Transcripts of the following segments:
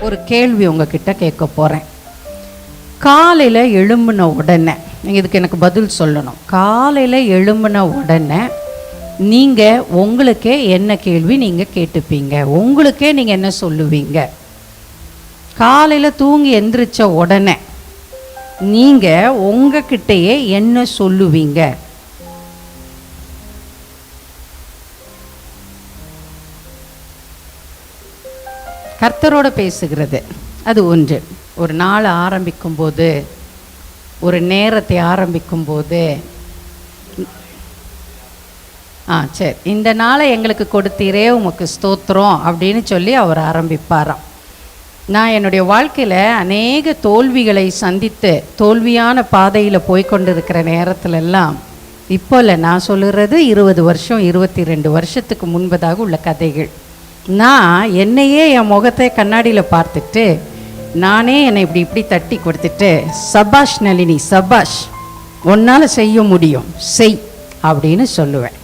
ஒரு கேள்வி உங்ககிட்ட கேட்க போகிறேன். காலையில் எழும்பின உடனே நீங்கள் இதுக்கு எனக்கு பதில் சொல்லணும். காலையில் எழும்பின உடனே நீங்கள் உங்களுக்கே என்ன கேள்வி நீங்கள் கேட்டுப்பீங்க? உங்களுக்கே நீங்கள் என்ன சொல்லுவீங்க? காலையில் தூங்கி எந்திரிச்ச உடனே நீங்கள் உங்ககிட்டயே என்ன சொல்லுவீங்க? கர்த்தரோட பேசுகிறது அது ஒன்று. ஒரு நாள் ஆரம்பிக்கும் போது, ஒரு நேரத்தை ஆரம்பிக்கும் போது, சரி இந்த நாளை எங்களுக்கு கொடுத்தீரே உமக்கு ஸ்தோத்திரம் அப்படின்னு சொல்லி அவர் ஆரம்பிப்பாராம். நான் என்னுடைய வாழ்க்கையில் அநேக தோல்விகளை சந்தித்து தோல்வியான பாதையில் போய்கொண்டிருக்கிற நேரத்திலெல்லாம், இப்போ இல்லை, நான் சொல்லுறது 20 வருஷம் 22 வருஷத்துக்கு முன்பதாக உள்ள கதைகள். நான் என்னையே என் முகத்தை கண்ணாடியில் பார்த்துட்டு நானே என்னை இப்படி தட்டி கொடுத்துட்டு, சபாஷ் நளினி, சபாஷ், உன்னால் செய்ய முடியும், செய் அப்படின்னு சொல்லுவேன்.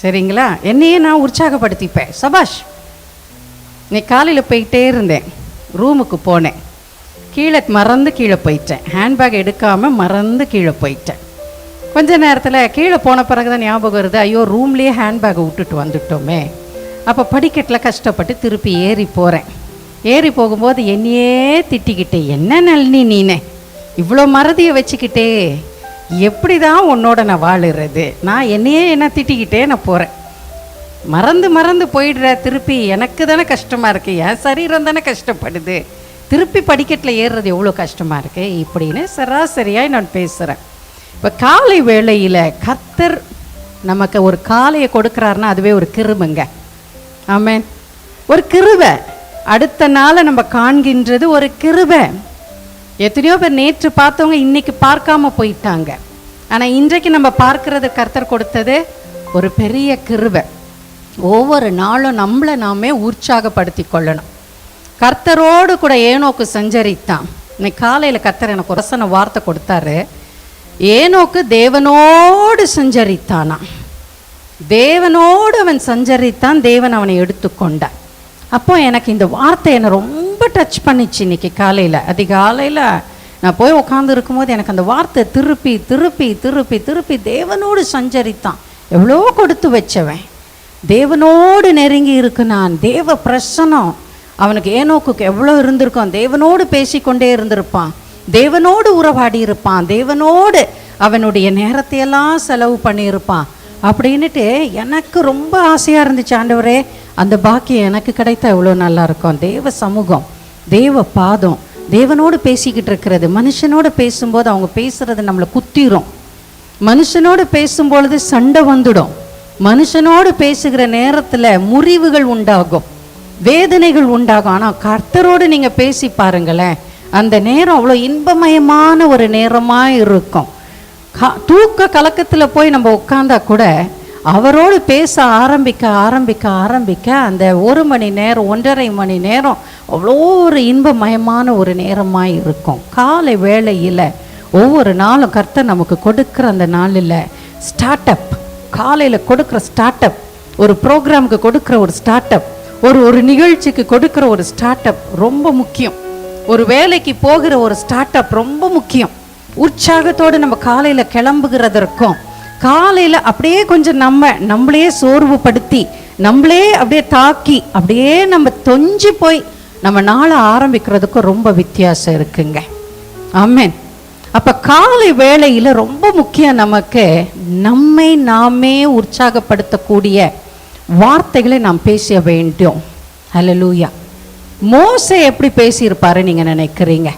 சரிங்களா? என்னையே நான் உற்சாகப்படுத்திப்பேன். சபாஷ். இன்னைக்கு காலையில் போயிட்டே இருந்தேன், ரூமுக்கு போனேன், கீழே போயிட்டேன், ஹேண்ட்பேக் எடுக்காமல் மறந்து கீழே போயிட்டேன். கொஞ்ச நேரத்தில் கீழே போன பிறகு தான் ஞாபகம் வருது, ஐயோ ரூம்லேயே ஹேண்ட்பேக்கை விட்டுட்டு வந்துட்டோமே. அப்போ படிக்கட்டில் கஷ்டப்பட்டு திருப்பி ஏறி போகிறேன். ஏறி போகும்போது என்னையே திட்டிக்கிட்டே, என்ன நளினி நீனே இவ்வளோ மறதியை வச்சுக்கிட்டே எப்படி தான் உன்னோட நான் வாழுறது? நான் என்னையே என்ன திட்டிக்கிட்டே நான் போகிறேன். மறந்து போயிடுற, திருப்பி எனக்கு தானே கஷ்டமாக இருக்குது, என் சரீரம் தானே கஷ்டப்படுது, திருப்பி படிக்கட்டில் ஏறுறது எவ்வளோ கஷ்டமாக இருக்குது இப்படின்னு சராசரியாக நான் பேசுகிறேன். இப்போ காலை வேளையில் கர்த்தர் நமக்கு ஒரு காலையை கொடுக்குறாருன்னா அதுவே ஒரு கிருபைங்க. ஆமென். ஒரு கிருபை. அடுத்த நாளை நம்ம காண்கின்றது ஒரு கிருபை. எத்தனையோ பேர் நேற்று பார்த்தவங்க இன்னைக்கு பார்க்காம போயிட்டாங்க. ஆனால் இன்றைக்கு நம்ம பார்க்கறது கர்த்தர் கொடுத்தது ஒரு பெரிய கிருபை. ஒவ்வொரு நாளும் நம்மளை நாமே உற்சாகப்படுத்தி கொள்ளணும். கர்த்தரோடு கூட ஏனோக்கு சஞ்சரித்தான். இன்னைக்கு காலையில் கர்த்தர் எனக்கு ஒரு வசன வார்த்தை கொடுத்தாரு. ஏனோக்கு தேவனோடு சஞ்சரித்தானா, தேவனோடு அவன் சஞ்சரித்தான், தேவன் அவனை எடுத்துக்கொண்டான். அப்போ எனக்கு இந்த வார்த்தை என்னை ரொம்ப டச் பண்ணிச்சு. இன்னைக்கு காலையில் அதிகாலையில் நான் போய் உட்காந்து இருக்கும்போது எனக்கு அந்த வார்த்தை திருப்பி திருப்பி திருப்பி திருப்பி தேவனோடு சஞ்சரித்தான். எவ்வளோ கொடுத்து வச்சவன், தேவனோடு நெருங்கி இருக்குனான். தேவ பிரசனம் அவனுக்கு ஏனோக்குக்கு எவ்வளோ இருந்திருக்கும். தேவனோடு பேசிக்கொண்டே இருந்திருப்பான், தேவனோடு உறவாடி இருப்பான், தேவனோடு அவனுடைய நேரத்தையெல்லாம் செலவு பண்ணியிருப்பான். அப்படின்ட்டு எனக்கு ரொம்ப ஆசையாக இருந்துச்சு. ஆண்டவரே, அந்த பாக்கியம் எனக்கு கிடைத்தா எவ்வளோ நல்லா இருக்கும். தேவ சமூகம், தேவ பாதம், தேவனோடு பேசிக்கிட்டு இருக்கிறது. மனுஷனோடு பேசும்போது அவங்க பேசுகிறது நம்மளை குத்திரும். மனுஷனோடு பேசும்பொழுது சண்டை வந்துடும். மனுஷனோடு பேசுகிற நேரத்தில் முறிவுகள் உண்டாகும், வேதனைகள் உண்டாகும். ஆனால் கர்த்தரோடு நீங்கள் பேசி பாருங்களேன், அந்த நேரம் அவ்வளோ இன்பமயமான ஒரு நேரமாக இருக்கும். தூக்க கலக்கத்தில் போய் நம்ம உட்காந்தா கூட அவரோடு பேச ஆரம்பிக்க ஆரம்பிக்க ஆரம்பிக்க அந்த 1 மணி நேரம் 1.5 மணி நேரம் அவ்வளோ ஒரு இன்பமயமான ஒரு நேரமாக இருக்கும். காலை வேளையில் ஒவ்வொரு நாளும் கர்த்தர் நமக்கு கொடுக்குற அந்த நாளில் ஸ்டார்ட் அப், காலையில் கொடுக்குற ஸ்டார்ட் அப், ஒரு ப்ரோக்ராமுக்கு கொடுக்குற ஒரு ஸ்டார்ட் அப், ஒரு நிகழ்ச்சிக்கு கொடுக்குற ஒரு ஸ்டார்ட் அப் ரொம்ப முக்கியம். ஒரு வேலைக்கு போகிற ஒரு ஸ்டார்ட் அப் ரொம்ப முக்கியம். உற்சாகத்தோடு நம்ம காலையில் கிளம்புகிறதற்கும், காலையில் அப்படியே கொஞ்சம் நம்மளே சோர்வுபடுத்தி நம்மளே அப்படியே தாக்கி அப்படியே நம்ம தொஞ்சி போய் நம்ம நாளை ஆரம்பிக்கிறதுக்கும் ரொம்ப வித்தியாசம் இருக்குங்க. ஆமென். அப்போ காலை வேளையில் ரொம்ப முக்கியம் நமக்கு நம்மை நாமே உற்சாகப்படுத்தக்கூடிய வார்த்தைகளை நாம் பேச வேண்டும். ஹல்லேலூயா. மோசே எப்படி பேசியிருப்பாரு நீங்கள் நினைக்கிறீங்க?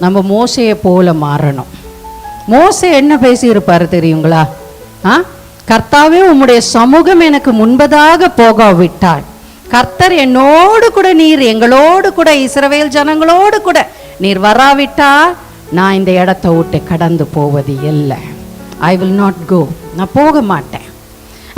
நம்ம மோசையை போல மாறணும். மோசே என்ன பேசியிருப்பாரு தெரியுங்களா? கர்த்தாவே, உம்முடைய சமூகம் எனக்கு முன்பதாக போகாவிட்டால், கர்த்தர் என்னோடு கூட, நீர் எங்களோடு கூட, இஸ்ரவேல் ஜனங்களோடு கூட நீர் வராவிட்டால் நான் இந்த இடத்தை விட்டு கடந்து போவது இல்லை. I will not go. நான் போக மாட்டேன்.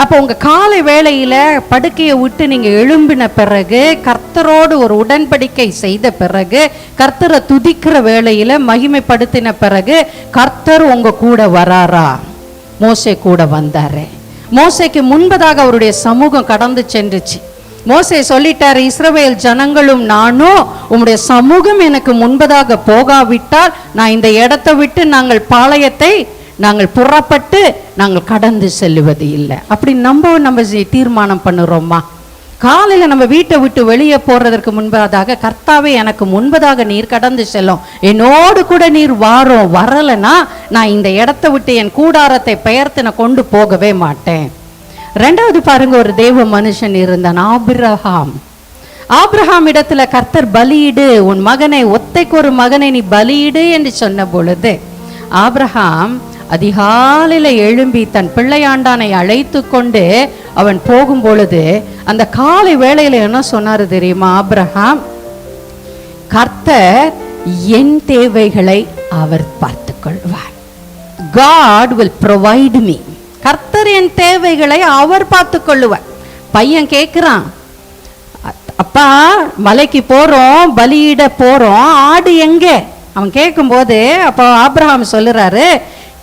அப்போ உங்கள் காலை வேளையில் படுக்கையை விட்டு நீங்கள் எழும்பின பிறகு, கர்த்தரோடு ஒரு உடன்படிக்கை செய்த பிறகு, கர்த்தரை துதிக்கிற வேளையில் மகிமைப்படுத்தின பிறகு, கர்த்தர் உங்கள் கூட வராரா? மோசே கூட வந்தார். மோசேக்கு முன்பதாக அவருடைய சமூகம் கடந்து சென்றுச்சு. மோசே சொல்லிட்டார், இஸ்ரவேல் ஜனங்களும் நானும் உம்முடைய சமூகம் எனக்கு முன்பதாக போகாவிட்டால் நான் இந்த இடத்தை விட்டு நாங்கள் பாளையத்தை நாங்கள் புறப்பட்டு நாங்கள் கடந்து செல்லுவது இல்லை. அப்படி நம்ம தீர்மானம் பண்ணுறோமா? காலையில் நம்ம வீட்டை விட்டு வெளியே போறதற்கு முன்பதாக, கர்த்தாவே எனக்கு முன்பதாக நீர் கடந்து செல்லும், என்னோடு கூட நீர் வாரோம், வரலைன்னா நான் இந்த இடத்தை விட்டு என் கூடாரத்தை பெயர்த்து நான் கொண்டு போகவே மாட்டேன். ரெண்டாவது பாருங்க, ஒரு தேவ மனுஷன் இருந்தான், ஆபிரகாம் இடத்துல கர்த்தர் பலியிடு, உன் மகனை, ஒத்தைக்கு ஒரு மகனை நீ பலியிடு என்று சொன்ன பொழுது ஆபிரகாம் அதிகாலையில எழும்பி தன் பிள்ளையாண்டானை அழைத்து கொண்டு அவன் போகும் பொழுது அந்த காலை வேளையில என்ன சொன்னாரு தெரியுமா? ஆபிரகாம், கர்த்தர் என் தேவைகளை அவர் பார்த்து கொள்வார். God will provide me. கர்த்தர் என் தேவைகளை அவர் பார்த்து கொள்ளுவார். பையன் கேட்கிறான், அப்பா மலைக்கு போறோம், பலியிட போறோம், ஆடு எங்கே? அவன் கேட்கும்போது அப்போ ஆபிரகாம் சொல்லுறாரு,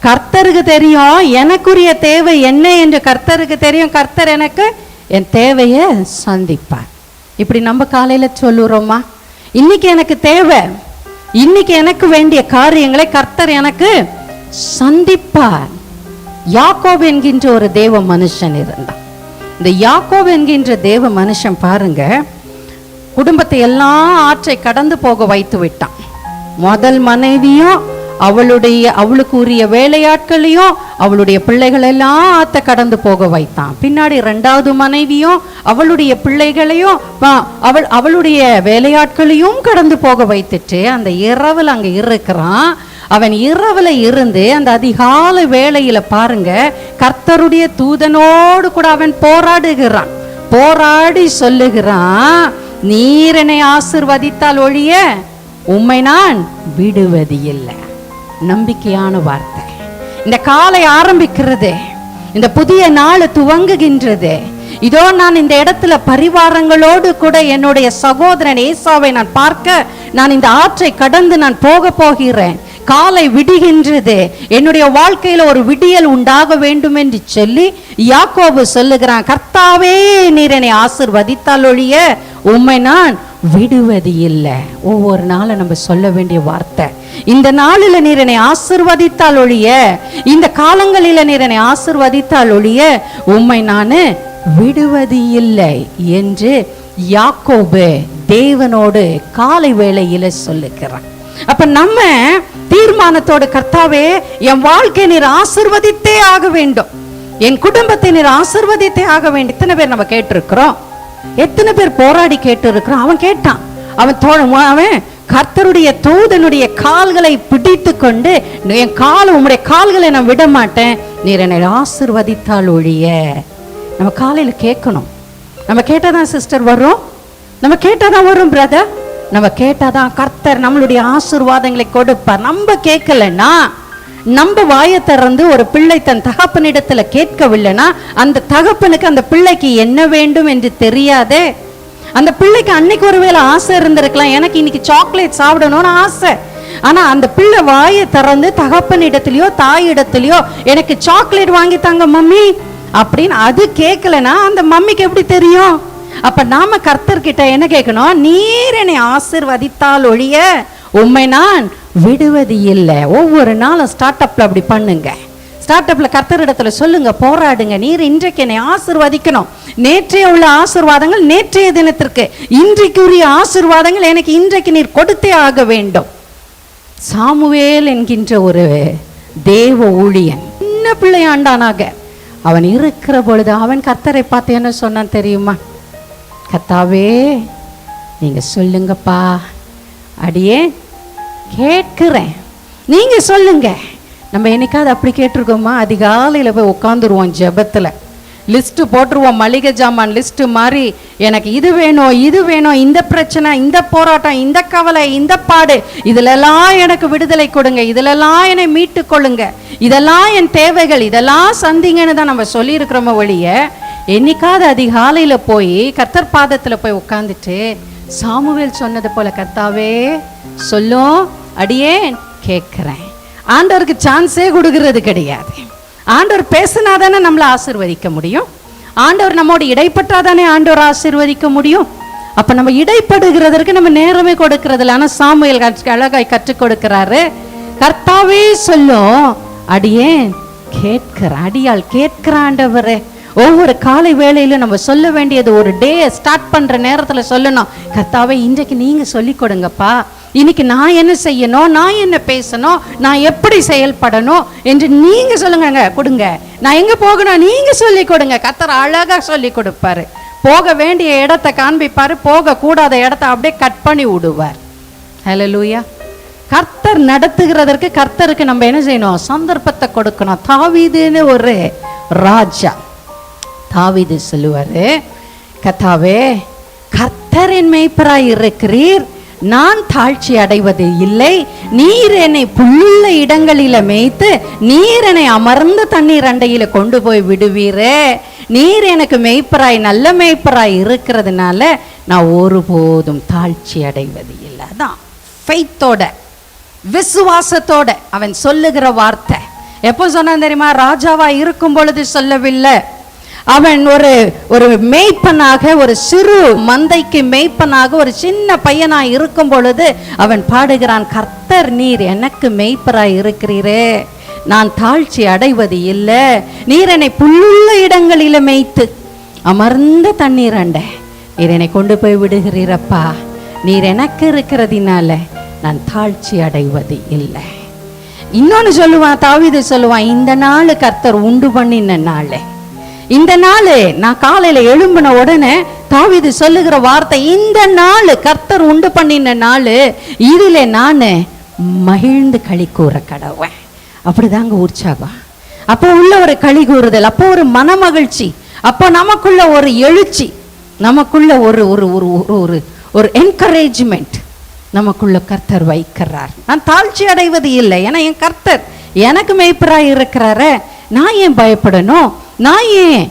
கர்த்தருக்கு தெரியும் எனக்குரிய தேவை என்ன என்று கர்த்தருக்கு தெரியும், கர்த்தர் எனக்கு என் தேவையை சந்திப்பார். இப்படி நம்ம காலையில சொல்லுறோமா? இன்னைக்கு எனக்கு தேவை, இன்னைக்கு எனக்கு வேண்டிய காரியங்களை கர்த்தர் எனக்கு சந்திப்பார். யாக்கோபு என்கின்ற ஒரு தேவ மனுஷன் இருந்தான். இந்த யாக்கோபு என்கின்ற தேவ மனுஷன் பாருங்க, குடும்பத்தை எல்லாம் ஆற்றை கடந்து போக வைத்து விட்டான். முதல் மனைவியும் அவளுக்கு உரிய வேலையாட்களையும் அவளுடைய பிள்ளைகள் எல்லாம் ஆத்த கடந்து போக வைத்தான். பின்னாடி ரெண்டாவது மனைவியும் அவளுடைய பிள்ளைகளையும் அவளுடைய வேலையாட்களையும் கடந்து போக வைத்துட்டு அந்த இரவில் அங்க இருக்கிறான். அவன் இரவுல இருந்து அந்த அதிகாலை வேளையில பாருங்க, கர்த்தருடைய தூதனோடு கூட அவன் போராடுகிறான். போராடி சொல்லுகிறான், நீர் என்னை ஆசீர்வதித்தால் ஒழிய உம்மை நான் விடுவது இல்லை. நம்பிக்கையான வார்த்தை. இந்த காலை ஆரம்பிக்கிறது, இந்த புதிய நாள் துவங்குகின்றது. இதோ நான் இந்த இடத்துல பரிவாரங்களோடு கூட என்னுடைய சகோதரன் ஏசாவை நான் பார்க்க நான் இந்த ஆற்றை கடந்து நான் போக போகிறேன். காலை விடுகின்றது, என்னுடைய வாழ்க்கையில ஒரு விடியல் உண்டாக வேண்டும் என்று சொல்லி யாக்கோபு சொல்லுகிறான், கர்த்தாவே நீர் என்னை ஆசீர்வதித்தால் ஒழிய உம்மை நான் விடுவது இல்லை. ஒவ்வொரு நாளும் நம்ம சொல்ல வேண்டிய வார்த்தை, இந்த நாளில் நீர் என்னை ஆசீர்வதித்தால் ஒழிய, இந்த காலங்களில் நீர் என்னை ஆசீர்வதித்தால் ஒழிய உம்மை நான் விடுவது இல்லை என்று யாக்கோபு தேவனோடு காலை வேளையில சொல்லுகிறான். அப்ப நம்ம தீர்மானத்தோடு, கர்த்தாவே என் வாழ்க்கை நீர் ஆசீர்வதித்தே ஆக வேண்டும், என் குடும்பத்தை நீர் ஆசீர்வதித்தே ஆக வேண்டும். எத்தனை பேர் நம்ம கேட்டிருக்கிறோம்? எத்தனை பேர் போராடி கேட்டு இருக்கிறோம்? அவன் கேட்டான், அவன் கர்த்தருடைய தூதனுடைய கால்களை பிடித்து கொண்டு, என் கால் உம்முடைய கால்களை நான் விட மாட்டேன், நீர் என்னை ஆசீர்வதித்தால் ஒழிய. நம்ம காலையில கேட்கணும். நம்ம கேட்டாதான் சிஸ்டர் வரும், நம்ம கேட்டாதான் வரும் பிரதர், நம்ம கேட்டாதான் கர்த்தர் நம்மளுடைய ஆசீர்வாதங்களை கொடுப்பார். நம்ம கேட்கலன்னா, நம்ம வாயை திறந்து ஒரு பிள்ளை தன் தகப்பனிடத்துல கேட்கவில்லைன்னா அந்த தகப்பனுக்கு அந்த பிள்ளைக்கு என்ன வேண்டும் என்று தெரியாதே. அந்த பிள்ளைக்கு அன்னைக்கு ஒருவேளை ஆசை இருந்திருக்கலாம், எனக்கு இன்னைக்கு சாக்லேட் சாப்பிடணும்னு ஆசை. ஆனா அந்த பிள்ளை வாயை திறந்து தகப்பனிடத்திலயோ தாயிடத்திலயோ எனக்கு சாக்லேட் வாங்கி தாங்க மம்மி அப்படின்னு அது கேட்கலன்னா அந்த மம்மிக்கு எப்படி தெரியும்? அப்ப நாம கர்த்தர்கிட்ட என்ன கேட்கணும்? நீர் என்னை ஆசீர்வதித்தால் ஒழிய உம்மை நான் விடுவது இல்லை. ஒவ்வொரு நாளும் ஸ்டார்ட் அப்ல அப்படி பண்ணுங்க. ஸ்டார்ட் அப்ல கர்த்தரிடத்துல சொல்லுங்க, போராடுங்க, நீர் இன்றைக்கு என்னை ஆசீர்வதிக்கணும். நேற்றைய உள்ள ஆசீர்வாதங்கள் நேற்றைய தினத்திற்கு, இன்றைக்குரிய ஆசீர்வாதங்கள் எனக்கு இன்றைக்கு நீர் கொடுத்தே ஆக வேண்டும். சாமுவேல் என்கின்ற ஒரு தேவ ஊழியன் சின்ன பிள்ளையாண்டானாக அவன் இருக்கிற பொழுது அவன் கர்த்தரை பார்த்து என்ன சொன்னான் தெரியுமா? கர்த்தாவே நீங்க சொல்லுங்கப்பா, அடியே கேட்கிறேன், நீங்க சொல்லுங்க. நம்ம என்னைக்காவது அப்படி கேட்டிருக்கோமா? அதிகாலையில் போய் உட்காந்துருவோம் ஜெபத்துல, லிஸ்ட் போட்டுருவோம், மளிகை ஜாமான் லிஸ்ட் மாதிரி, எனக்கு இது வேணும் இது வேணும், இந்த பிரச்சனை, இந்த போராட்டம், இந்த கவலை, இந்த பாடு, இதிலெல்லாம் எனக்கு விடுதலை கொடுங்க, இதிலெல்லாம் என்னை மீட்டு கொள்ளுங்க, இதெல்லாம் என் தேவைகள், இதெல்லாம் சந்திங்கன்னு தான் நம்ம சொல்லியிருக்கிறோம ஒழிய, என்னைக்காவது அதிகாலையில போய் கர்த்தர் பாதத்துல போய் உட்காந்துட்டு சாமுவேல் சொன்னது போல கர்த்தாவே சொல்லும், அடியே கேட்கிறேன். ஆண்டவருக்கு சான்ஸே கொடுக்கறது கிடையாது. ஆண்டவர் பேசினாதானே நம்மளை ஆசீர்வதிக்க முடியும். ஆண்டவர் நம்மோடு இடைப்பட்டாதானே ஆண்டவர் ஆசீர்வதிக்க முடியும். அப்ப நம்ம இடைப்படுகிறதற்கு நம்ம நேரமே கொடுக்கிறது இல்லை. ஆனா சாமுவேல் அழகாய் கற்றுக் கொடுக்கிறாரு. கர்த்தாவே சொல்லும், அடியேன் கேட்கிற, அடியாள் கேட்கிற ஆண்டவரே. ஒவ்வொரு காலை வேளையிலும் நம்ம சொல்ல வேண்டியது, ஒரு டே ஸ்டார்ட் பண்ற நேரத்துல சொல்லணும், கர்த்தாவே இன்றைக்கு நீங்க சொல்லி கொடுங்கப்பா, இன்னைக்கு நான் என்ன செய்யணும், நான் என்ன பேசணும், நான் எப்படி செயல்படணும் என்று நீங்க சொல்லுங்க, கொடுங்க. நான் எங்க போகணும் நீங்க சொல்லி கொடுங்க. கர்த்தர் அழகா சொல்லி கொடுப்பாரு. போக வேண்டிய இடத்தை காண்பிப்பாரு, போக கூடாத இடத்தை அப்படியே கட் பண்ணி விடுவார். ஹல்லேலூயா. கர்த்தர் நடத்துகிறதற்கு கர்த்தருக்கு நம்ம என்ன செய்யணும், சந்தர்ப்பத்தை கொடுக்கணும். தாவீதுன்னு ஒரு ராஜா, தாவீது சொல்லுவாரு, கர்த்தாவே கர்த்தர் என் மேய்ப்பராய் இருக்கிறீர், நான் தாழ்ச்சி அடைவது இல்லை. நீர் என்னை புல்லுள்ள இடங்களில மேய்த்து நீர் என்னை அமர்ந்த தண்ணீர் அண்டையில கொண்டு போய் விடுவீரே. நீர் எனக்கு மேய்ப்பராய், நல்ல மேய்ப்பராய் இருக்கிறதுனால நான் ஒருபோதும் தாழ்ச்சி அடைவது இல்லை. அதான் ஃபெய்த்தோட, விசுவாசத்தோட அவன் சொல்லுகிற வார்த்தை. எப்போ சொன்னான் தெரியுமா? ராஜாவா இருக்கும் பொழுது சொல்லவில்லை. அவன் ஒரு மேய்ப்பனாக, ஒரு சிறு மந்தைக்கு மேய்ப்பனாக, ஒரு சின்ன பையனாய் இருக்கும் பொழுது அவன் பாடுகிறான், கர்த்தர் நீர் எனக்கு மேய்ப்பராய் இருக்கிறீரே, நான் தாழ்ச்சி அடைவது இல்லை. நீர் என்னை புல்லுள்ள இடங்களில மேய்த்து அமர்ந்த தண்ணீர் அண்டை நீர் என்னை கொண்டு போய் விடுகிறீரப்பா. நீர் எனக்கு இருக்கிறதினால நான் தாழ்ச்சி அடைவது இல்லை. இன்னொன்னு சொல்லுவான், தாவீது சொல்லுவான், இந்த நாள் கர்த்தர் உண்டு பண்ணின நாள், இந்த நாள். நான் காலையில எழும்பின உடனே தாவீது சொல்லுகிற வார்த்தை, இந்த நாள் கர்த்தர் உண்டு பண்ணின நாள், இதிலே நான் மகிழ்ந்து களி கூற கடவுள். அப்படிதாங்க உற்சாகம். அப்போ உள்ள ஒரு களி கூறுதல், அப்போ ஒரு மன மகிழ்ச்சி, அப்போ நமக்குள்ள ஒரு எழுச்சி, நமக்குள்ள ஒரு ஒரு ஒரு ஒரு என்கரேஜ்மெண்ட் நமக்குள்ள கர்த்தர் வைக்கிறார். நான் தாழ்ச்சி அடைவது இல்லை. ஏன்னா என் கர்த்தர் எனக்கு மேய்ப்பராய் இருக்கிறாரு. நான் ஏன் பயப்படணும், நான் ஏன்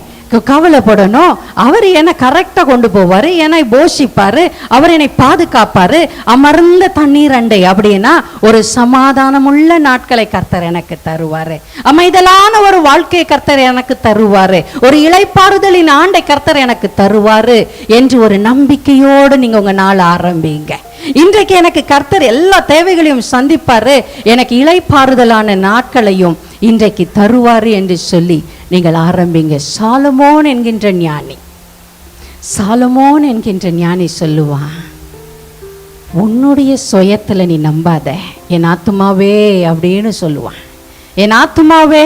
கவலைப்படணும்? அவர் என்னை கரெக்டா கொண்டு போவாரு, என்னை போஷிப்பாரு, அவர் என்னை பாதுகாப்பாரு. அமர்ந்த தண்ணீர் அண்டை அப்படின்னா ஒரு சமாதானமுள்ள நாட்களை கர்த்தர் எனக்கு தருவாரு, அமைதலான ஒரு வாழ்க்கையை கர்த்தர் எனக்கு தருவாரு, ஒரு இளைப்பாறுதலின் ஆண்டை கர்த்தர் எனக்கு தருவாரு என்று ஒரு நம்பிக்கையோடு நீங்க உங்க நாள் ஆரம்பிங்க. இன்றைக்கு எனக்கு கர்த்தர் எல்லா தேவைகளையும் சந்திப்பாரு, எனக்கு இளைப்பாறுதலான நாட்களையும் இன்றைக்கு தருவாரு என்று சொல்லி நீங்கள் ஆரம்பிங்க. சாலமோன் என்கின்ற ஞானி, சாலமோன் என்கின்ற ஞானி சொல்லுவான், உன்னுடைய சுயத்துல நீ நம்பாத என் ஆத்துமாவே அப்படின்னு சொல்லுவான். என் ஆத்துமாவே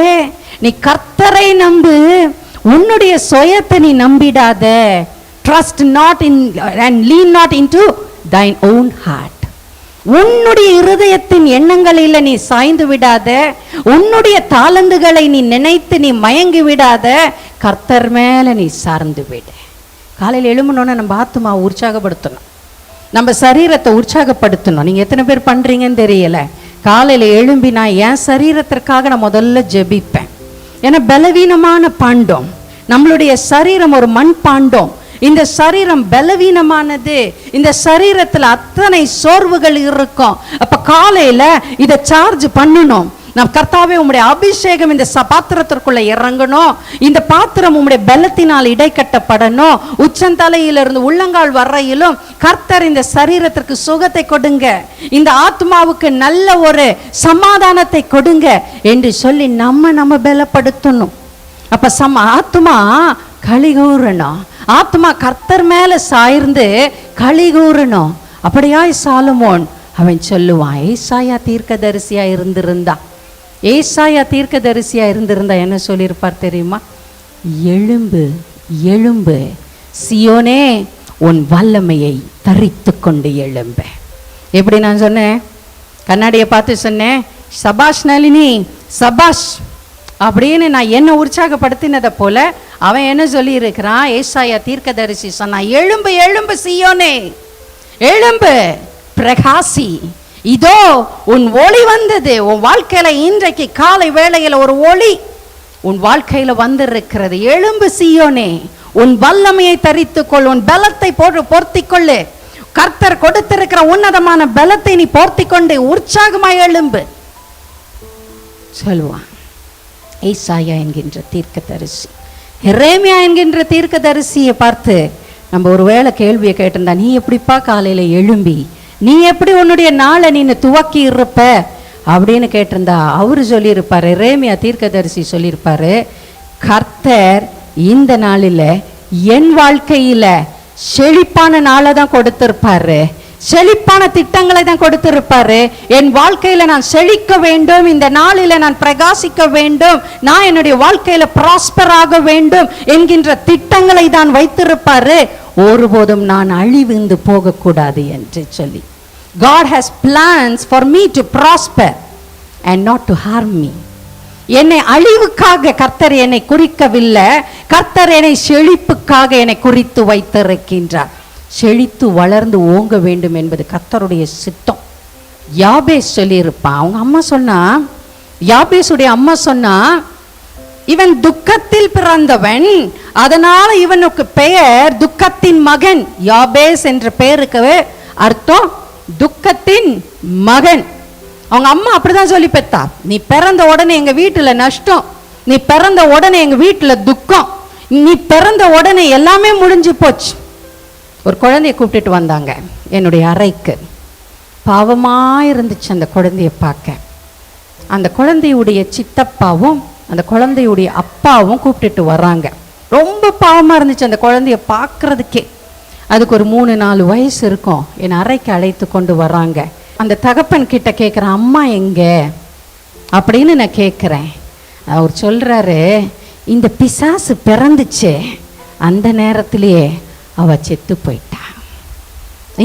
நீ கர்த்தரை நம்பு, உன்னுடைய சுயத்தை நீ நம்பிடாத. Trust not in and lean not into thine own heart. உன்னுடைய இருதயத்தின் எண்ணங்களில் நீ சாய்ந்து விடாத, உன்னுடைய தாளந்துகளை நீ நினைத்து நீ மயங்கி விடாத, கர்த்தர் மேல நீ சார்ந்து விட. காலையில் எழும்பணும்னு நம்ம ஆத்துமா உற்சாகப்படுத்தணும், நம்ம சரீரத்தை உற்சாகப்படுத்தணும். நீங்க எத்தனை பேர் பண்றீங்கன்னு தெரியல. காலையில எழும்பி நான் என் சரீரத்திற்காக நான் முதல்ல ஜெபிப்பேன். ஏன்னா பலவீனமான பாண்டம், நம்மளுடைய சரீரம் ஒரு மண் பாண்டம். இந்த சரீரம் பலவீனமானது, இந்த சரீரத்துல அத்தனை சோர்வுகள் இருக்கும். அப்ப காலையில இதை சார்ஜ் பண்ணணும். நம் கர்த்தாவே உம்முடைய அபிஷேகம் இந்த பாத்திரத்திற்குள்ள இறங்கணும், இந்த பாத்திரம் உம்முடைய பலத்தினால் இடைக்கட்டப்படணும். உச்சந்தலையிலிருந்து உள்ளங்கால் வரையிலும் கர்த்தர் இந்த சரீரத்திற்கு சுகத்தை கொடுங்க, இந்த ஆத்மாவுக்கு நல்ல ஒரு சமாதானத்தை கொடுங்க என்று சொல்லி நம்ம பலப்படுத்தணும். அப்ப ஆத்மா களி கூறணும், ஆத்மா கர்த்தர் மேல சாய்ந்து களி கூறணும். அப்படியாய் சாலமோன் அவன் சொல்லுவான், ஏசாயா தீர்க்கதரிசியா இருந்திருந்தா, ஏசாயா தீர்க்கதரிசியா இருந்திருந்தா என்ன சொல்லியிருப்பார் தெரியுமா? எழும்பு எழும்பு சியோனே, உன் வல்லமையை தரித்து கொண்டு எழும்பு. எப்படி நான் சொன்னேன்? கண்ணாடியை பார்த்து சொன்னேன், சபாஷ் நளினி சபாஷ் அப்படின்னு நான் என்ன உற்சாகப்படுத்தினதை போல அவன் என்ன சொல்லி இருக்கிறான்? ஏசாயா தீர்க்கதரிசி சொன்னான், எழும்பு எழும்பு சியோனே, எழும்பு பிரகாசி, இதோ உன் ஒளி வந்தது. உன் வாழ்க்கையில இன்றைக்கு காலை வேளையில ஒரு ஒளி உன் வாழ்க்கையில வந்திருக்கிறது. எழும்பு சியோனே, உன் வல்லமையை தரித்துக்கொள், உன் பலத்தை பொருத்தி கொள்ளு. கர்த்தர் கொடுத்திருக்கிற உன்னதமான பலத்தை நீ போர்த்தி கொண்டு உற்சாகமாய் எழும்பு சொல்லுவான் ஏசாயா என்கின்ற தீர்க்கதரிசி. எரேமியா என்கின்ற தீர்க்கதரிசியை பார்த்து நம்ம ஒரு வேளை கேள்வியை கேட்டிருந்தா, நீ எப்படிப்பா காலையில எழும்பி நீ எப்படி உன்னுடைய நாளை நீ துவக்கி இருப்ப அப்படின்னு கேட்டிருந்தா, அவரு சொல்லியிருப்பாரு, எரேமியா தீர்க்கதரிசி சொல்லியிருப்பாரு, கர்த்தர் இந்த நாளில் என் வாழ்க்கையில செழிப்பான நாளை தான் கொடுத்திருப்பாரு, செழிப்பான திட்டங்களை தான் கொடுத்திருப்பாரு. என் வாழ்க்கையில நான் செழிக்க வேண்டும், இந்த நாளில நான் பிரகாசிக்க வேண்டும், நான் என்னுடைய வாழ்க்கையில ப்ராஸ்பர் ஆக வேண்டும் என்கின்ற திட்டங்களை தான் வைத்திருப்பாரு. ஒருபோதும் நான் அழிவுந்து போகக்கூடாது என்று சொல்லி. God has plans for me to prosper and not to harm me. என்னை அழிவுக்காக கர்த்தர் என்னை குறிக்கவில்லை, கர்த்தர் என்னை செழிப்புக்காக என்னை குறித்து வைத்திருக்கின்றார். செழித்து வளர்ந்து ஓங்க வேண்டும் என்பது கர்த்தருடைய சித்தம். யாபேஸ் சொல்லியிருப்பான். அவங்க அம்மா சொன்னா, யாபேசுடைய அம்மா சொன்னா, இவன் துக்கத்தில் பிறந்தவன், அதனால இவனுக்கு பெயர் துக்கத்தின் மகன். யாபேஸ் என்ற பெயருக்கு அர்த்தம் துக்கத்தின் மகன். அவங்க அம்மா அப்படிதான் சொல்லி பெற்றா. நீ பிறந்த உடனே எங்க வீட்டுல நஷ்டம், நீ பிறந்த உடனே எங்க வீட்டுல துக்கம், நீ பிறந்த உடனே எல்லாமே முடிஞ்சு போச்சு. ஒரு குழந்தைய கூப்பிட்டுட்டு வந்தாங்க என்னுடைய அறைக்கு. பாவமா இருந்துச்சு அந்த குழந்தைய பார்க்க. அந்த குழந்தையுடைய சித்தப்பாவும் அந்த குழந்தையுடைய அப்பாவும் கூப்பிட்டுட்டு வர்றாங்க. ரொம்ப பாவமா இருந்துச்சு அந்த குழந்தைய பார்க்கறதுக்கே. அதுக்கு ஒரு 3-4 வயசு இருக்கும். என் அறைக்கு அழைத்து கொண்டு வர்றாங்க. அந்த தகப்பன் கிட்ட கேட்குறேன், அம்மா எங்க அப்படின்னு நான் கேட்குறேன். அவர் சொல்றாரு, இந்த பிசாசு பிறந்துச்சு அந்த நேரத்திலேயே அவ செத்து போயிட்டா.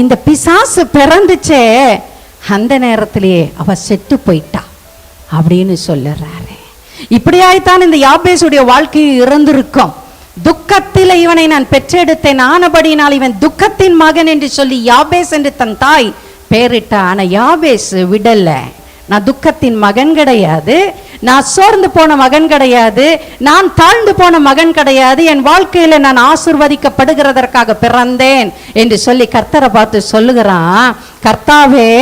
இந்த பிசாசு பிறந்துச்சே அந்த நேரத்திலேயே அவ செத்து போயிட்டா அப்படின்னு சொல்லுறாரு. இப்படியாய்த்தான் இந்த யாபேசுடைய வாழ்க்கையை இருந்திருக்கும். துக்கத்தில் இவனை நான் பெற்றெடுத்தேன், ஆனபடினால் இவன் துக்கத்தின் மகன் என்று சொல்லி யாபேஸ் என்று தன் தாய் பேரிட்டா. ஆனா யாபேஸ் விடல. நான் துக்கத்தின் மகன் கிடையாது, நான் சோர்ந்து போன மகன் கிடையாது, நான் தாழ்ந்து போன மகன் கிடையாது, என் வாழ்க்கையில நான் ஆசீர்வதிக்கப்படுகிறதற்காக பிறந்தேன் என்று சொல்லி கர்த்தரை பார்த்து சொல்லுகிறான், கர்த்தாவே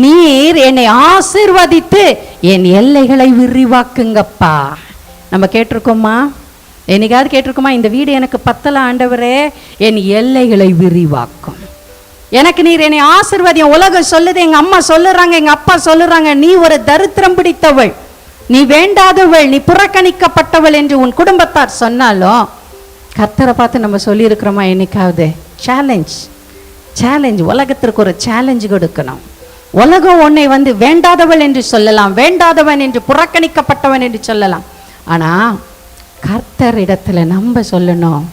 நீர் என்னை ஆசீர்வதித்து என் எல்லைகளை விரிவாக்குங்கப்பா. நம்ம கேட்டிருக்கோமா? என்னைக்காவது கேட்டிருக்கோமா, இந்த வீடு எனக்கு பத்தல ஆண்டவரே, என் எல்லைகளை விரிவாக்கும், எனக்கு நீர் என்னை ஆசீர்வதியும். உலகம் சொல்லுது, எங்க அம்மா சொல்லுறாங்க, எங்க அப்பா சொல்லுறாங்க, நீ ஒரு தரித்திரம் பிடித்தவள், நீ வேண்டாதவள், நீ புறக்கணிக்கப்பட்டவள் என்று உன் குடும்பத்தார் சொன்னாலும் கர்த்தரை பார்த்து நம்ம சொல்லி இருக்கிறோமா என்னைக்காவது? சேலஞ்ச் உலகத்திற்கு ஒரு சேலஞ்ச் கொடுக்கணும். உலகம் உன்னை வேண்டாதவள் என்று சொல்லலாம், வேண்டாதவன் என்று, புறக்கணிக்கப்பட்டவன் என்று சொல்லலாம். ஆனா கர்த்தர் இடத்துல நம்ம சொல்லணும்,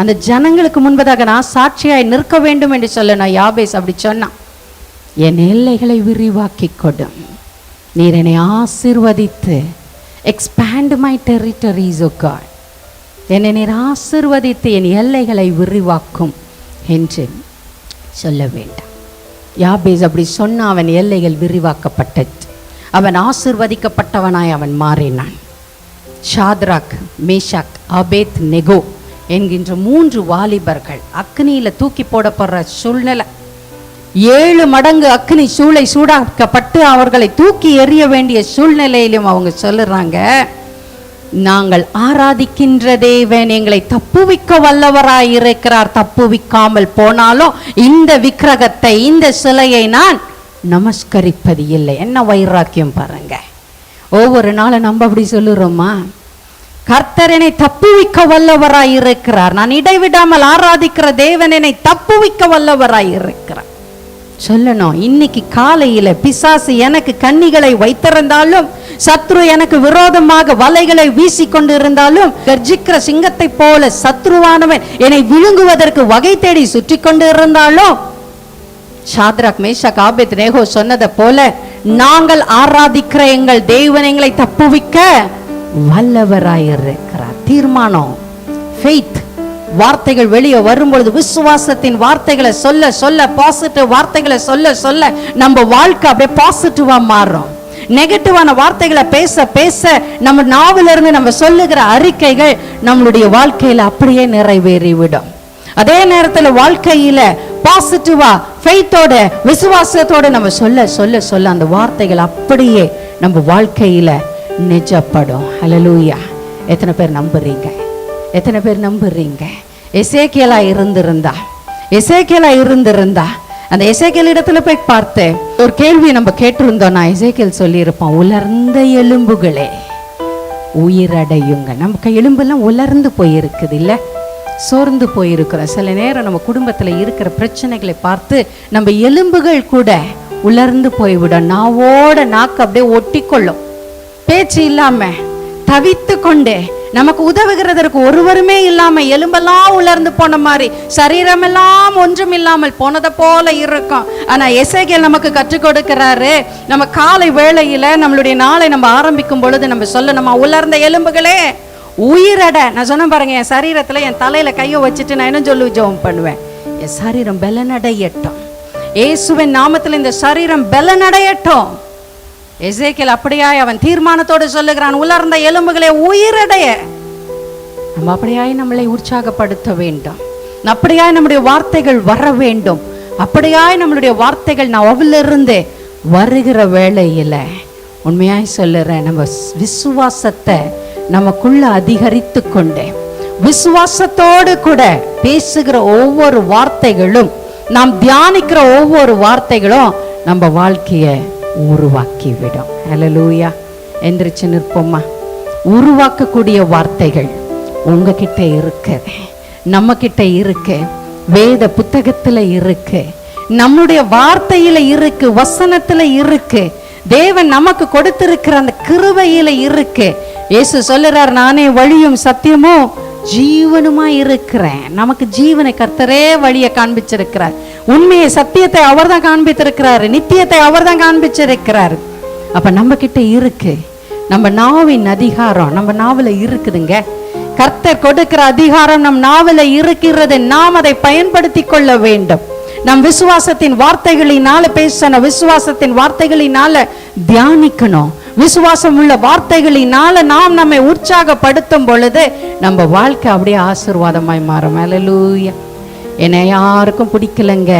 அந்த ஜனங்களுக்கு முன்பதாக நான் சாட்சியாய் நிற்க வேண்டும் என்று சொல்லணும். யாபேஸ் அப்படி சொன்னான், என் எல்லைகளை விரிவாக்கி கொடும், நீர் என்னை ஆசீர்வதித்து expand my territories O God, என்னை நீர் ஆசீர்வதித்து என் எல்லைகளை விரிவாக்கும் என்று சொல்ல வேண்டாம். யாபேஸ் அப்படி சொன்ன அவன் எல்லைகள் விரிவாக்கப்பட்டது, அவன் ஆசீர்வதிக்கப்பட்டவனாய் அவன் மாறினான். ஷாத்ராக், மேஷாக், ஆபேத் நெகோ என்கின்ற 3 வாலிபர்கள் அக்னியில தூக்கி போடப்படுற சூழ்நிலை. 7 மடங்கு அக்னி சூளை சூடாக்கப்பட்டு அவர்களை தூக்கி எறிய வேண்டிய சூழ்நிலையிலும் அவங்க சொல்லுறாங்க, நாங்கள் ஆராதிக்கின்ற தேவன் எங்களை தப்புவிக்க வல்லவராய் இருக்கிறார், தப்புவிக்காமல் போனாலும் இந்த விக்கிரகத்தை, இந்த சிலையை நான் நமஸ்கரிப்பது இல்லை. என்ன வைராக்கியம் பாருங்க. ஒவ்வொரு நாளும் நம்ம அப்படி சொல்லுறோமா? கர்த்தர் என்னை தப்புவிக்க வல்லவராய் இருக்கிறார், நான் இடைவிடாமல் ஆராதிக்கிற தேவன் என்னை தப்புவிக்க வல்லவராய் இருக்கிறார் சொல்லணும். இன்னைக்கு காலையில பிசாசு எனக்கு கண்ணிகளை வைத்திருந்தாலும், சத்ரு எனக்கு விரோதமாக வலைகளை வீசிக்கொண்டு இருந்தாலும், கர்ஜிக்கிற சிங்கத்தை போல சத்ருவானவன் என்னை விழுங்குவதற்கு வகை தேடி சுற்றி கொண்டு இருந்தாலும், ஷாத்ராக், மேஷாக், ஆபேத் நேகோ சொன்னதை போல நாங்கள் ஆராதிக்கிற எங்கள் தேவன் எங்களை தப்புவிக்க வல்லவராயிருக்கிறார். தீர்மானம், ஃபெய்த். வார்த்தைகள் வெளியே வரும்பொழுது விசுவாசத்தின் வார்த்தைகளை சொல்ல சொல்ல, பாசிட்டிவ் வார்த்தைகளை சொல்ல சொல்ல நம்ம வாழ்க்கை அப்படியே பாசிட்டிவா மாறும். நெகட்டிவான வார்த்தைகளை பேச பேச நம்ம நாவிலிருந்து நம்ம சொல்லுகிற அறிக்கைகள் நம்மளுடைய வாழ்க்கையில அப்படியே நிறைவேறிவிடும். அதே நேரத்தில் வாழ்க்கையில பாசிட்டிவா, ஃபெய்த்தோட, விசுவாசத்தோட நம்ம சொல்ல சொல்ல சொல்ல அந்த வார்த்தைகள் அப்படியே நம்ம வாழ்க்கையில நிஜப்படும். ஹல்லேலூயா. எத்தனை பேர் நம்புறீங்க? எத்தனை பேர் நம்புறீங்க? எசேக்கியலா இருந்திருந்தா அந்த எசேக்கியல் இடத்துல போய் பார்த்து ஒரு கேள்வி நம்ம கேட்டிருந்தோம்னா எசேக்கியல் சொல்லியிருப்பான், உலர்ந்த எலும்புகளே உயிரடையுங்க. நமக்கு எலும்பெல்லாம் உலர்ந்து போயிருக்குது இல்ல, சோர்ந்து போயிருக்கிறோம். சில நேரம் நம்ம குடும்பத்துல இருக்கிற பிரச்சனைகளை பார்த்து நம்ம எலும்புகள் கூட உலர்ந்து போய்விடும். நாக்கு அப்படியே ஒட்டி கொள்ளும். பேச்சு இல்லாம தவித்து கொண்டே நமக்கு உதவுகிறதற்கு ஒருவருமே இல்லாம எலும்பெல்லாம் உலர்ந்து போன மாதிரி சரீரமெல்லாம் ஒன்றும் இல்லாமல் போனதை போல இருக்கும். ஆனா எசேக்கியேல் நமக்கு கற்றுக் கொடுக்கிறாரு, நம்ம காலை வேளையில நம்மளுடைய நாளை நம்ம ஆரம்பிக்கும் பொழுது நம்ம சொல்லணுமா, உலர்ந்த எலும்புகளே உயிரட. நான் சொன்ன பாருங்க, என் சரீரத்துல என் தலையில கையை வச்சுட்டு நான் என்ன சொல்லி ஜெபம் பண்ணுவேன், என் சரீரம் பலனடையட்டும், இயேசுவின் நாமத்தில் இந்த சரீரம் பலனடையட்டும். எசேக்கியேல் அப்படியாய் அவன் தீர்மானத்தோடு சொல்லுகிறான், உலர்ந்த எலும்புகளே உயிரடைய. நம்ம அப்படியாய் நம்மளை உற்சாகப்படுத்த வேண்டும், அப்படியாய் நம்முடைய வார்த்தைகள் வர வேண்டும், அப்படியாய் நம்மளுடைய வார்த்தைகள் நாவிலிருந்து வருகிற வேளையில உண்மையாய் சொல்லுறேன், நம்ம விசுவாசத்தை நமக்குள்ள அதிகரித்து கொண்டே விசுவாசத்தோடு கூட பேசுகிற ஒவ்வொரு வார்த்தைகளும், நாம் தியானிக்கிற ஒவ்வொரு வார்த்தைகளும் நம்ம வாழ்க்கையை உருவாக்கிவிடும். ஹல்லேலூயா. எந்திரிச்சு நிற்போமா. உருவாக்கக்கூடிய வார்த்தைகள் உங்ககிட்ட இருக்கு, நம்ம கிட்ட இருக்கு, வேத புத்தகத்துல இருக்கு, நம்முடைய வார்த்தையில இருக்கு, வசனத்துல இருக்கு, தேவன் நமக்கு கொடுத்திருக்கிற அந்த கிருபையில இருக்கு. இயேசு சொல்லுறார், நானே வழியும் சத்தியமும் ஜீவனுமா இருக்கிறேன். நமக்கு ஜீவனை கர்த்தரே வழியை காண்பிச்சிருக்கிறார், உண்மையை சத்தியத்தை அவர் தான் காண்பித்திருக்கிறாரு, நித்தியத்தை அவர் தான் காண்பிச்சிருக்கிறார். அப்ப நம்ம கிட்ட இருக்கு, நம்ம நாவின் அதிகாரம் நம்ம நாவல இருக்குதுங்க. கர்த்தர் கொடுக்கிற அதிகாரம் நம் நாவல இருக்கிறது, நாம் அதை பயன்படுத்தி கொள்ள வேண்டும். நம் விசுவாசத்தின் வார்த்தைகளினால பேசணும், விசுவாசத்தின் வார்த்தைகளினால தியானிக்கணும், விசுவாசம் உள்ள வார்த்தைகளினால நாம் நம்மை உற்சாகப்படுத்தும் பொழுது நம்ம வாழ்க்கை அப்படியே ஆசீர்வாதமாய் மாறும். ஹல்லேலூயா. என்னை யாருக்கும் பிடிக்கலங்க,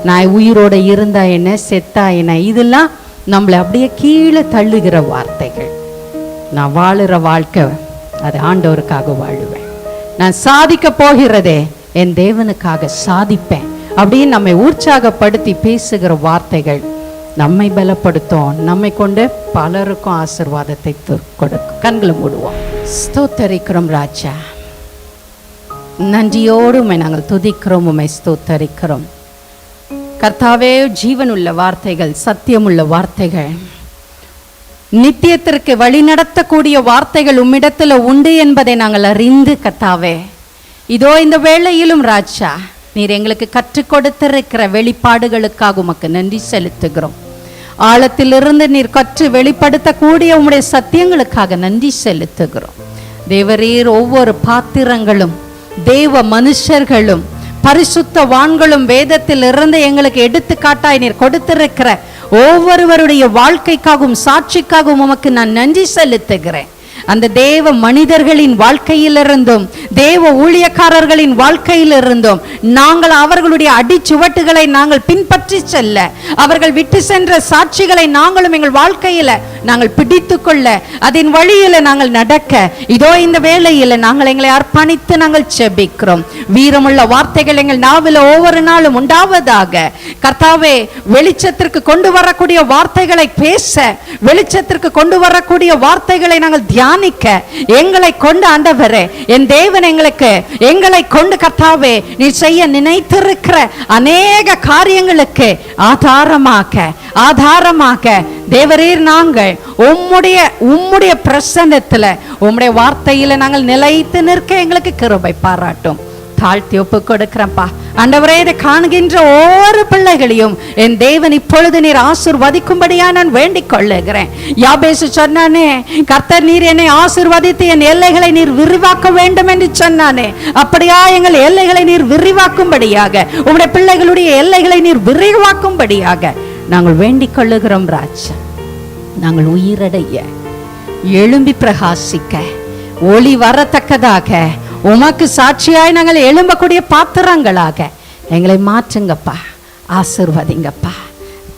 நான் உயிரோட இருந்தா என்ன, செத்தா என்ன, இதெல்லாம் நம்மளை அப்படியே கீழே தள்ளுகிற வார்த்தைகள். நான் வாழுற வாழ்க்கை அது ஆண்டவருக்காக வாழுவேன், நான் சாதிக்க போகிறதே என் தேவனுக்காக சாதிப்பேன் அப்படின்னு நம்மை உற்சாகப்படுத்தி பேசுகிற வார்த்தைகள் நம்மை பலப்படுத்தும், நம்மை கொண்டு பலருக்கும் ஆசீர்வாதத்தை கொடுக்கும். கண்களை மூடுவோம். ஸ்தோத்தரிக்கிறோம் ராஜா, நன்றியோடு உம்மை நாங்கள் துதிக்கிறோம், உம்மை ஸ்தோத்தரிக்கிறோம் கர்த்தாவே. ஜீவனுள்ள வார்த்தைகள், சத்தியமுள்ள வார்த்தைகள், நித்தியத்திற்கு வழி நடத்தக்கூடிய வார்த்தைகள் உம்மிடத்துல உண்டு என்பதை நாங்கள் அறிந்து கர்த்தாவே, இதோ இந்த வேளையிலும் ராஜா நீர் எங்களுக்கு கற்றுக் கொடுத்திருக்கிற வெளிப்பாடுகளுக்காக உமக்கு நன்றி செலுத்துகிறோம். ஆழத்திலிருந்து நீர் கற்று வெளிப்படுத்தக்கூடிய உம்முடைய சத்தியங்களுக்காக நன்றி செலுத்துகிறோம். தேவரீர் ஒவ்வொரு பாத்திரங்களும், தேவ மனுஷர்களும், பரிசுத்தவான்களும் வேதத்தில் இருந்து எங்களுக்கு எடுத்துக்காட்டாய் நீர் கொடுத்திருக்கிற ஒவ்வொருவருடைய வாழ்க்கைக்காகவும் சாட்சிக்காகவும் உமக்கு நான் நன்றி செலுத்துகிறேன். அந்த தேவ மனிதர்களின் வாழ்க்கையிலிருந்தும் தேவ ஊழியக்காரர்களின் வாழ்க்கையிலிருந்தும் நாங்கள் அவர்களுடைய அடிச்சுவட்டுகளை நாங்கள் பின்பற்றி செல்ல, அவர்கள் விட்டு சென்ற சாட்சிகளை நாங்களும் எங்கள் வாழ்க்கையில நாங்கள் பிடித்து கொள்ள, அதன் வழியில நாங்கள் நடக்க, இதோ இந்த வேளையில நாங்கள் எங்களை அர்ப்பணித்து நாங்கள் செபிக்கிறோம். வீரமுள்ள வார்த்தைகள் எங்கள் நாவில ஒவ்வொரு நாளும் உண்டாவதாக கர்த்தாவே. வெளிச்சத்திற்கு கொண்டு வரக்கூடிய வார்த்தைகளை பேச, வெளிச்சத்திற்கு கொண்டு வரக்கூடிய வார்த்தைகளை நாங்கள் தியானிக்க எங்களை கொண்டு ஆண்டவரே, என் தேவன் எங்களை கொண்டு கர்த்தாவே நீ செய்ய நினைத்திருக்கிற அநேக காரியங்களுக்கு ஆதாரமாக தேவரீர் நாங்கள் உம்முடைய பிரசன்னத்துல உம்முடைய வார்த்தையில நாங்கள் நிலைத்து நிற்க எங்களுக்கு கிருபை பாராட்டும். தாழ்த்தி ஒப்பு கொடுக்கிறேன்ப்பா ஆண்டவரே. இதை காண்கின்ற ஒவ்வொரு பிள்ளைகளையும் என் தேவன் இப்பொழுது நீர் ஆசீர்வதிக்கும்படியா நான் வேண்டிக் கொள்ளுகிறேன். யாபேசு சொன்னானே, கர்த்தர் நீர் என்னை ஆசீர்வதித்து என் எல்லைகளை நீர் விரிவாக்க வேண்டும் என்று சொன்னானே, அப்படியா எங்கள் எல்லைகளை நீர் விரிவாக்கும்படியாக, உம்முடைய பிள்ளைகளுடைய எல்லைகளை நீர் விரிவாக்கும்படியாக நாங்கள் வேண்டிக் கொள்ளுகிறோம் ராஜா. நாங்கள் உயிரடைய, எழும்பி பிரகாசிக்க, ஒளி வரத்தக்கதாக உமக்கு சாட்சியாய் நாங்கள் எழும்பக்கூடிய பாத்திரங்களாக எங்களை மாற்றுங்கப்பா, ஆசீர்வதிங்கப்பா.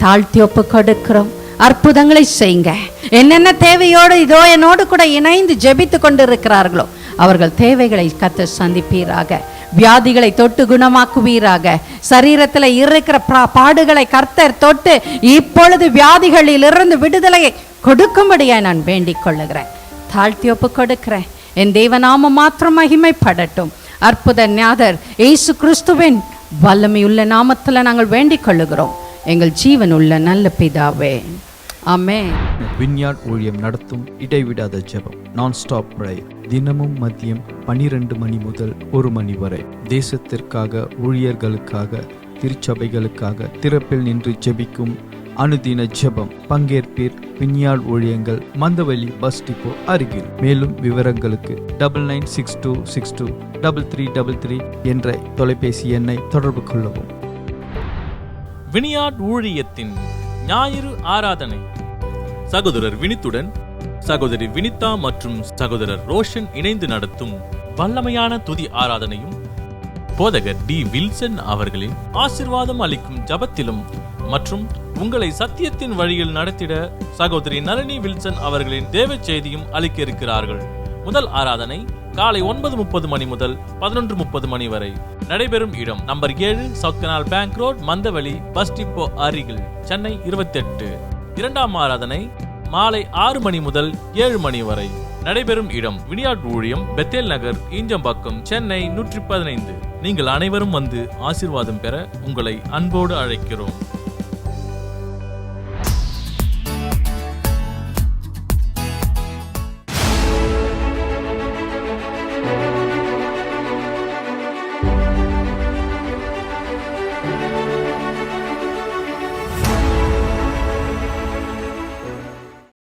தாழ்த்தி ஒப்பு கொடுக்கிறோம். அற்புதங்களை செய்யுங்க. என்னென்ன தேவையோடு இதோ என்னோடு கூட இணைந்து ஜெபித்து கொண்டு இருக்கிறார்களோ அவர்கள் தேவைகளை கர்த்தர் சந்திப்பீராக. வியாதிகளை தொட்டு குணமாக்குவீராக. சரீரத்தில் இருக்கிற பாடுகளை கர்த்தர் தொட்டு இப்பொழுது வியாதிகளில் இருந்து விடுதலையை கொடுக்கும்படியாய் நான் வேண்டிக் கொள்ளுகிறேன். தாழ்த்தி ஒப்பு கொடுக்கிறேன். என் தேவநாமம் மாத்திரம் மகிமைப்படட்டும். அற்புத ஞாதர் இயேசு கிறிஸ்துவின் வல்லமையுள்ள நாமத்தில் நாங்கள் வேண்டிக் கொள்ளுகிறோம் எங்கள் ஜீவன் உள்ள நல்ல பிதாவே, ஆமென். விஞ்ஞான் ஊழியம் நடத்தும் இடைவிடாத ஜெபம், நான் ஸ்டாப் பிரேயர். தினமும் மதியம் 12 மணி முதல் 1 மணி வரை தேசத்திற்காக, ஊழியர்களுக்காக, திருச்சபைகளுக்காக திறப்பில் நின்று ஜெபிக்கும் அனுதின ஜெபம். பங்கேற்பீர். விஞ்ஞான் ஊழியங்கள், மந்தவெளி பஸ் டிப்போ அருகில். மேலும் விவரங்களுக்கு 9962623333 என்ற தொலைபேசி எண்ணை தொடர்பு கொள்ளவும். வினியார்ட் ஊழியத்தின் ஞாயிறு ஆராதனை சகோதரர் வினித்துடன் சகோதரி வினிதா மற்றும் சகோதரர் ரோஷன் இணைந்து நடத்தும் வல்லமையான துதி ஆராதனையும், போதகர் டி வில்சன் அவர்களின் ஆசீர்வாதம் அளிக்கும் ஜபத்திலும் மற்றும் உங்களை சத்தியத்தின் வழியில் நடத்திட சகோதரி நளினி வில்சன் அவர்களின் தேவ செய்தியும் அளிக்க இருக்கிறார்கள். முதல் ஆராதனை காலை 9:30 மணி முதல் 11:30 மணி வரை நடைபெறும் இடம் number 7 south canal bank road, Mandaveli bus depot அருகில், சென்னை 28. இரண்டாம் ஆராதனை மாலை 6 மணி முதல் 7 மணி வரை நடைபெறும் இடம் வினியார்ட் ஊழியம், பெத்தேல் நகர், ஈஞ்சம்பாக்கம், சென்னை 115. நீங்கள் அனைவரும் வந்து ஆசீர்வாதம் பெற உங்களை அன்போடு அழைக்கிறோம்.